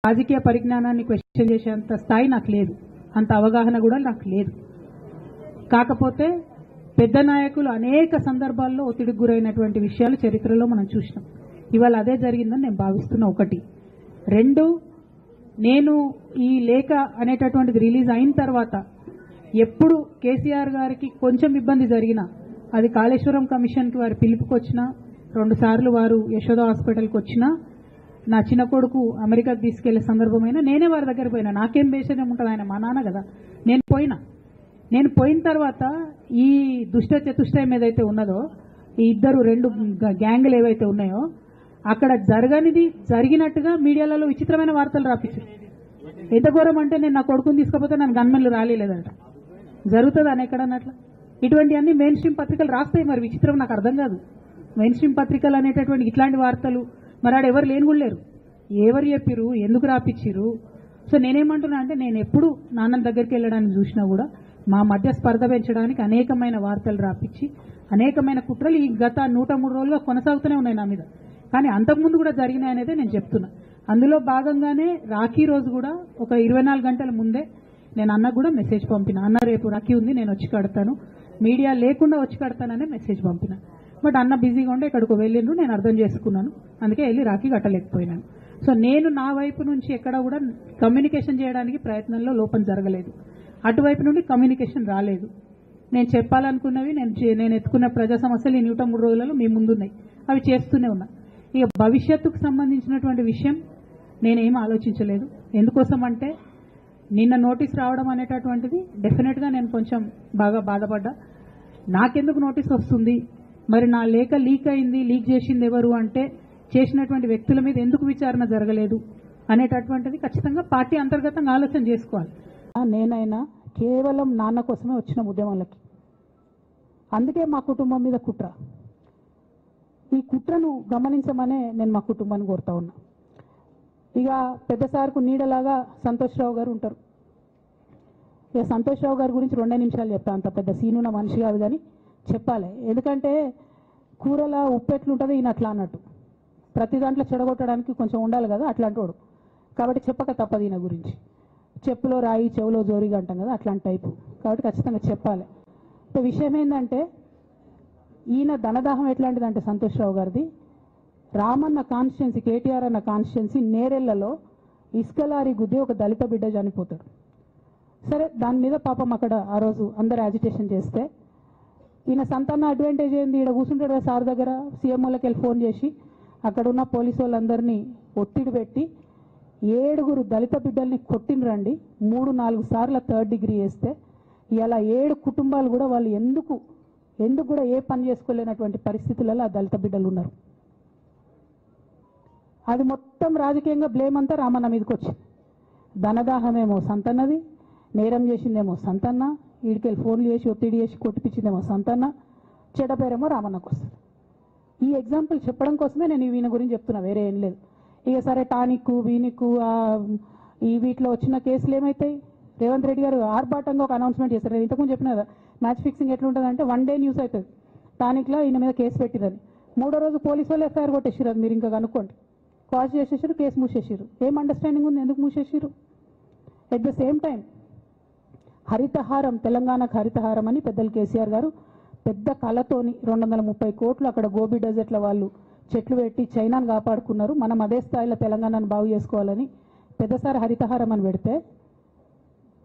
రాజకీయ పరిజ్ఞానాన్ని క్వశ్చన్ చేసేంత స్థాయి నాకు లేదు, అంత అవగాహన కూడా నాకు లేదు. కాకపోతే పెద్ద నాయకులు అనేక సందర్భాల్లో ఒత్తిడికి గురైనటువంటి విషయాలు చరిత్రలో మనం చూసినాం. ఇవాళ అదే జరిగిందని నేను భావిస్తున్నా. ఒకటి. రెండు, నేను ఈ లేఖ అనేటటువంటిది రిలీజ్ అయిన తర్వాత ఎప్పుడు కేసీఆర్ గారికి కొంచెం ఇబ్బంది జరిగినా, అది కాళేశ్వరం కమిషన్కి వారు పిలుపుకొచ్చినా, 2 సార్లు వారు యశోద హాస్పిటల్కి వచ్చినా, నా చిన్న కొడుకు అమెరికాకు తీసుకెళ్లే సందర్భమైనా నేనే వారి దగ్గర పోయినా. నాకేం బేషనే ఉంటుంది, ఆయన మా నాన్న కదా. నేను పోయిన తర్వాత ఈ దుష్ట చతుష్టయం ఏదైతే ఉన్నదో, ఈ ఇద్దరు 2 గ్యాంగులు ఏవైతే ఉన్నాయో, అక్కడ జరగనిది జరిగినట్టుగా మీడియాలలో విచిత్రమైన వార్తలు రాపించారు. ఎంత ఘోరం అంటే, నేను నా కొడుకుని తీసుకపోతే నన్ను గన్మెన్లు రాలేదంట. జరుగుతుంది అని ఎక్కడన్నట్ల. ఇటువంటివన్నీ మెయిన్ స్ట్రీమ్ పత్రికలు రాస్తాయి. మరి విచిత్రం నాకు అర్థం కాదు. మెయిన్ స్ట్రీమ్ పత్రికలు అనేటటువంటి ఇట్లాంటి వార్తలు మరి ఆడ ఎవరు లేని కూడా లేరు. ఎవరు చెప్పిరు, ఎందుకు రాపిచ్చిరు? సో నేనేమంటున్నా అంటే, నేను ఎప్పుడు నాన్న దగ్గరికి వెళ్ళడానికి చూసినా కూడా మా మధ్య స్పర్ధ పెంచడానికి అనేకమైన వార్తలు రాపించి, అనేకమైన కుట్రలు ఈ గత 103 రోజులుగా కొనసాగుతూనే ఉన్నాయి నా మీద. కానీ అంతకుముందు కూడా జరిగినాయి అనేది నేను చెప్తున్నా. అందులో భాగంగానే రాఖీ రోజు కూడా ఒక 24 గంటల ముందే నేను అన్నకు కూడా మెసేజ్ పంపిన. అన్న రేపు రాఖీ ఉంది, నేను వచ్చి కడతాను, మీడియా లేకుండా వచ్చి కడతాననే మెసేజ్ పంపిన. బట్ అన్న బిజీగా ఉండే ఎక్కడికి వెళ్ళిండ్రు, నేను అర్థం చేసుకున్నాను. అందుకే వెళ్ళి రాఖీ కట్టలేకపోయినాను. సో నేను నా వైపు నుంచి ఎక్కడ కూడా కమ్యూనికేషన్ చేయడానికి ప్రయత్నంలో లోపం జరగలేదు. అటువైపు నుండి కమ్యూనికేషన్ రాలేదు. నేను చెప్పాలనుకున్నవి, నేను ఎత్తుకున్న ప్రజా సమస్యలు ఈ 103 రోజులలో మీ ముందున్నాయి. అవి చేస్తూనే ఉన్నా. ఇక భవిష్యత్తుకు సంబంధించినటువంటి విషయం నేనేం ఆలోచించలేదు. ఎందుకోసం అంటే, నిన్న నోటీస్ రావడం అనేటటువంటిది డెఫినెట్గా నేను కొంచెం బాగా బాధపడ్డా. నాకెందుకు నోటీస్ వస్తుంది, మరి నా లేఖ లీక్ అయింది, లీక్ చేసింది ఎవరు అంటే, చేసినటువంటి వ్యక్తుల మీద ఎందుకు విచారణ జరగలేదు అనేటటువంటిది ఖచ్చితంగా పార్టీ అంతర్గతంగా ఆలోచన చేసుకోవాలి. నేనైనా కేవలం నాన్న కోసమే వచ్చిన ఉద్యమాలకి. అందుకే మా కుటుంబం మీద కుట్ర. ఈ కుట్రను గమనించమనే నేను మా కుటుంబాన్ని కోరుతా ఉన్నా. ఇక పెద్ద సార్కు నీడలాగా సంతోష్ రావు గారు ఉంటారు. ఇక సంతోష్ రావు గారి గురించి 2 నిమిషాలు చెప్తా. అంత పెద్ద సీనున్న మనిషి కాదు, కానీ చెప్పాలి. ఎందుకంటే కూరల ఉప్పు ఎట్లుంటుంది ఈయన అట్లా అన్నట్టు, ప్రతి దాంట్లో చెడగొట్టడానికి కొంచెం ఉండాలి కదా, అట్లాంటి వాడు. కాబట్టి చెప్పక తప్పదు ఈయన గురించి. చెప్పులో రాయి చెవులో జోరిగా అంటాం కదా, అట్లాంటి టైపు. కాబట్టి ఖచ్చితంగా చెప్పాలి. ఇప్పుడు విషయం ఏంటంటే, ఈయన ధనదాహం ఎట్లాంటిదంటే సంతోష్ రావు గారిది, రామన్న కాన్స్టిట్యున్సీ, కేటీఆర్ అన్న కాన్స్టిట్యున్సీ నేరెళ్లలో ఇసుకలారి గుద్ది ఒక దళిత బిడ్డ చనిపోతాడు. సరే, దాని మీద పాపం అక్కడ ఆ రోజు అందరు యాజిటేషన్ చేస్తే, ఈయన సంతాన అడ్వాంటేజ్ ఏంది, ఈడ కూర్చుంటాడు కదా సార్ దగ్గర, సీఎం వాళ్ళకి వెళ్ళి ఫోన్ చేసి అక్కడ ఉన్న పోలీసు వాళ్ళందరినీ ఒత్తిడి పెట్టి 7 దళిత బిడ్డల్ని కొట్టినరండి. 3-4 సార్లు 3rd డిగ్రీ వేస్తే ఇలా 7 కుటుంబాలు కూడా వాళ్ళు ఎందుకు కూడా ఏ పని చేసుకోలేనటువంటి పరిస్థితులలో ఆ దళిత బిడ్డలు ఉన్నారు. అది మొత్తం రాజకీయంగా బ్లేమ్ అంతా రామన్న మీదకి వచ్చింది. ధనదాహమేమో సంతన్నది, నేరం చేసిందేమో సంతన్న, వీడికెళ్ళి ఫోన్లు చేసి ఒత్తిడి చేసి కొట్టిపించిందేమో సంతన్న, చెడ్డ పేరేమో రామన్నకు వస్తుంది. ఈ ఎగ్జాంపుల్ చెప్పడం కోసమే నేను ఈయన గురించి చెప్తున్నా, వేరే ఏం లేదు. ఇక సరే, టానిక్ వీనిక్ ఈ వీటిలో వచ్చిన కేసులు ఏమవుతాయి? రేవంత్ రెడ్డి గారు ఆర్భాటంగా ఒక అనౌన్స్మెంట్ చేశారు. నేను ఇంతకుముందు చెప్పిన కదా, మ్యాచ్ ఫిక్సింగ్ ఎట్లుంటుందంటే 1 డే న్యూస్ అవుతుంది, టానిక్లో ఈయన మీద కేసు పెట్టిరని. 3వ రోజు పోలీసు వాళ్ళు ఎఫ్ఐఆర్ కొట్టేసారు. అది మీరు ఇంకా కనుక్కోండి. కాజ్ చేసేసారు, కేసు మూసేసారు. ఏం అండర్స్టాండింగ్ ఉంది, ఎందుకు మూసేసారు? At the same time Harithaharam, తెలంగాణకు హరితహారం అని పెద్దలు కేసీఆర్ గారు పెద్ద కళతోని 230 కోట్లు అక్కడ గోబీ డెజర్ట్ల వాళ్ళు చెట్లు పెట్టి చైనాను కాపాడుకున్నారు. మనం అదే స్థాయిలో తెలంగాణను బాగు చేసుకోవాలని పెద్దసారి హరితహారం అని పెడితే,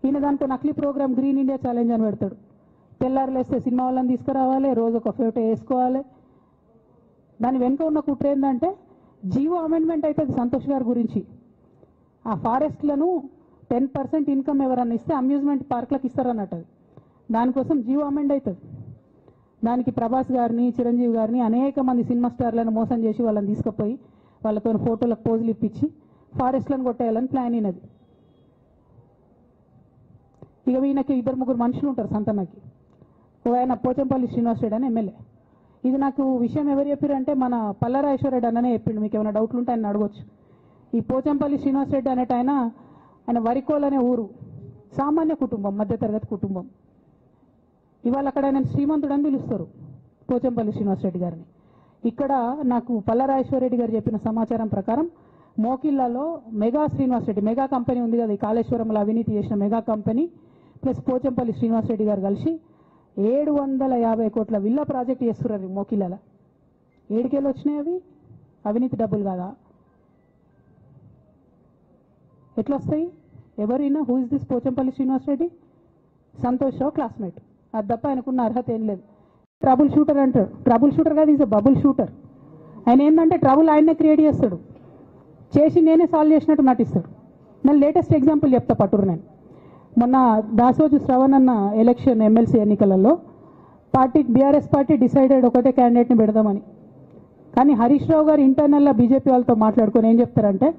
ఈయన దాంట్లో నకిలీ ప్రోగ్రామ్ గ్రీన్ ఇండియా ఛాలెంజ్ అని పెడతాడు. తెల్లారులేస్తే సినిమా వాళ్ళని తీసుకురావాలి, రోజు ఒక ఫోటో వేసుకోవాలి. దాని వెనుక ఉన్న కుట్ర ఏంటంటే, జీవో అమెండ్మెంట్ అవుతుంది సంతోష్ గారి గురించి. ఆ ఫారెస్ట్లను 10% ఇన్కమ్ ఎవరన్నా ఇస్తే అమ్యూజ్మెంట్ పార్క్లకు ఇస్తారన్నట్టు. దానికోసం జీవో అమెండ్ అవుతుంది. దానికి ప్రభాస్ గారిని, చిరంజీవి గారిని, అనేక మంది సినిమా స్టార్లను మోసం చేసి వాళ్ళని తీసుకుపోయి వాళ్ళతో ఫోటోలకు పోజులు ఇప్పించి ఫారెస్ట్లను కొట్టేయాలని ప్లాన్ అయినది. ఇక ఈయనకి 2-3 మనుషులు ఉంటారు సంతన్నకి. ఆయన పోచంపల్లి శ్రీనివాస్ రెడ్డి అని ఎమ్మెల్యే. ఇది నాకు విషయం ఎవరు చెప్పారంటే, మన పల్లరాజేశ్వర రెడ్డి అన్ననే చెప్పిండు. మీకు ఏమైనా డౌట్లు ఉంటే ఆయన అడగొచ్చు. ఈ పోచంపల్లి శ్రీనివాస్ రెడ్డి అనేట ఆయన వరికోల్ అనే ఊరు, సామాన్య కుటుంబం, మధ్యతరగతి కుటుంబం. ఇవాళ అక్కడ ఆయన శ్రీమంతుడు అని పిలుస్తారు పోచంపల్లి శ్రీనివాస్ రెడ్డి గారిని. ఇక్కడ నాకు పల్లరాజేశ్వర రెడ్డి గారు చెప్పిన సమాచారం ప్రకారం మోకిల్లాలో mega Srinivas Reddy mega company ఉంది కదా, ఈ కాళేశ్వరంలో అవినీతి చేసిన mega company plus Pochampally Srinivas Reddy గారు కలిసి 750 కోట్ల విల్లా ప్రాజెక్ట్ చేస్తున్నారు మోకిల్లాల. ఏడుకేళ్ళు వచ్చినాయి అవి, అవినీతి డబ్బులు కాదా? ఎట్లా వస్తాయి? ఎవరైనా who is this Pochampally Srinivas Reddy? Santosh Rao classmate, అది తప్ప ఆయనకున్న అర్హత ఏం లేదు. ట్రబుల్ షూటర్ అంటారు, ట్రబుల్ షూటర్ కాదు, ఈజ్ అ బబుల్ షూటర్. ఆయన ఏంటంటే ట్రబుల్ ఆయన్నే క్రియేట్ చేస్తాడు, చేసి నేనే సాల్వ్ చేసినట్టు నటిస్తాడు. నేను లేటెస్ట్ ఎగ్జాంపుల్ చెప్తా పట్టురు. నేను మొన్న దాసోజు శ్రవణ్ అన్న ఎలక్షన్ ఎమ్మెల్సీ ఎన్నికలలో బీఆర్ఎస్ పార్టీ డిసైడెడ్ ఒకటే క్యాండిడేట్ని పెడదామని. కానీ హరీష్ రావు గారు ఇంటర్నల్గా బీజేపీ వాళ్ళతో మాట్లాడుకొని ఏం చెప్తారంటే,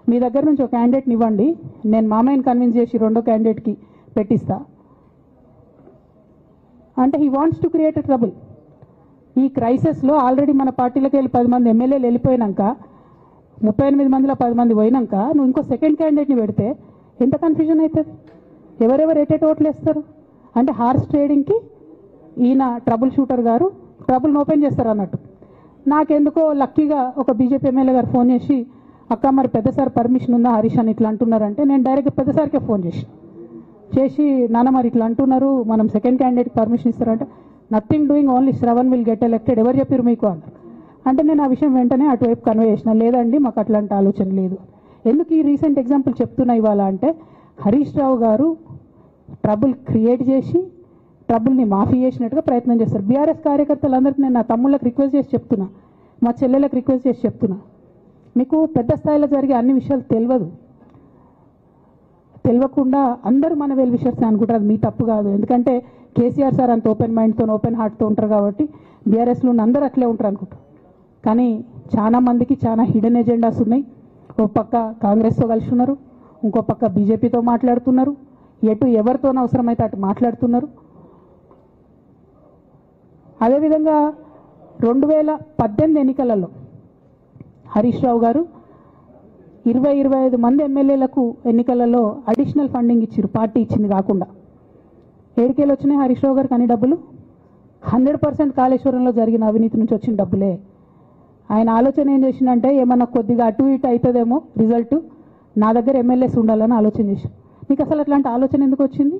మీ దగ్గర నుంచి ఒక క్యాండిడేట్ని ఇవ్వండి, నేను మామయ్యని కన్విన్స్ చేసి రెండో క్యాండిడేట్కి పెట్టిస్తా అంటే he wants to create a trouble. ఈ క్రైసిస్లో ఆల్రెడీ మన పార్టీలోకి వెళ్ళి 10 మంది ఎమ్మెల్యేలు వెళ్ళిపోయినాక, 38 మందిలో 10 మంది పోయినాక నువ్వు ఇంకో సెకండ్ క్యాండిడేట్ని పెడితే ఎంత కన్ఫ్యూజన్ అవుతుంది? ఎవరెవరు ఎటెట్ ఓట్లు వేస్తారు? అంటే హార్స్ ట్రేడింగ్కి ఈయన ట్రబుల్ షూటర్ గారు ట్రబుల్ని ఓపెన్ చేస్తారు అన్నట్టు. నాకెందుకో లక్కీగా ఒక బీజేపీ ఎమ్మెల్యే గారు ఫోన్ చేసి, అక్క మరి పెద్దసారి పర్మిషన్ ఉందా హరీష్ అని ఇట్లా అంటున్నారంటే, నేను డైరెక్ట్ పెద్దసారికే ఫోన్ చేసి నాన్న మరి ఇట్లా అంటున్నారు, మనం సెకండ్ క్యాండిడేట్కి పర్మిషన్ ఇస్తారంటే, nothing doing, only Shravan will get elected, ఎవరు చెప్పారు మీకు అన్నారు. అంటే నేను ఆ విషయం వెంటనే అటువైపు కన్వే చేసిన, లేదండి మాకు అట్లాంటి ఆలోచన లేదు. ఎందుకు ఈ రీసెంట్ ఎగ్జాంపుల్ చెప్తున్నా ఇవాళ అంటే, హరీష్ రావు గారు ట్రబుల్ క్రియేట్ చేసి ట్రబుల్ని మాఫీ చేసినట్టుగా ప్రయత్నం చేస్తారు. బీఆర్ఎస్ కార్యకర్తలందరికీ నేను నా తమ్ముళ్ళకి రిక్వెస్ట్ చేసి చెప్తున్నా, మా చెల్లెలకు రిక్వెస్ట్ చేసి చెప్తున్నా, మీకు పెద్ద స్థాయిలో జరిగే అన్ని విషయాలు తెలియకుండా అందరూ మన వెల్ విషయర్స్ అనుకుంటారు. అది మీ తప్పు కాదు, ఎందుకంటే కేసీఆర్ సార్ అంత ఓపెన్ మైండ్తో ఓపెన్ హార్ట్తో ఉంటారు కాబట్టి బీఆర్ఎస్లో అందరూ అట్లే ఉంటారు అనుకుంటారు. కానీ చాలా మందికి చాలా హిడెన్ ఎజెండాస్ ఉన్నాయి. ఒక పక్క కాంగ్రెస్తో కలిసి ఉన్నారు, ఇంకో పక్క బీజేపీతో మాట్లాడుతున్నారు, ఎటు ఎవరితో అవసరమైతే అటు మాట్లాడుతున్నారు. అదేవిధంగా 2018 ఎన్నికలలో హరీష్ రావు గారు 20-25 మంది ఎమ్మెల్యేలకు ఎన్నికలలో అడిషనల్ ఫండింగ్ ఇచ్చారు, పార్టీ ఇచ్చింది కాకుండా. ఏడుకేళ్ళు వచ్చినాయి హరీష్ రావు గారికి అన్ని డబ్బులు. 100% కాళేశ్వరంలో జరిగిన అవినీతి నుంచి వచ్చిన డబ్బులే. ఆయన ఆలోచన ఏం చేసిందంటే, ఏమన్నా కొద్దిగా అటు ఇటు అవుతుందేమో రిజల్ట్, నా దగ్గర ఎమ్మెల్యేస్ ఉండాలని ఆలోచన చేశాను. నీకు అసలు అట్లాంటి ఆలోచన ఎందుకు వచ్చింది?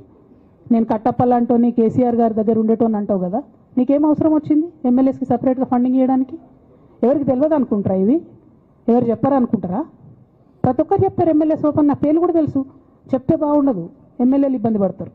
నేను కట్టప్పలాంటోని కేసీఆర్ గారి దగ్గర ఉండేటోని అంటావు కదా, నీకేం అవసరం వచ్చింది ఎమ్మెల్యేస్కి సపరేట్గా ఫండింగ్ చేయడానికి? ఎవరికి తెలియదు అనుకుంటారా? ఇది ఎవరు చెప్పారు అనుకుంటారా? ప్రతి ఒక్కరు చెప్తారు ఎమ్మెల్యేస్ ఓపెన్, నా పేర్లు కూడా తెలుసు, చెప్తే బాగుండదు, ఎమ్మెల్యేలు ఇబ్బంది పడతారు.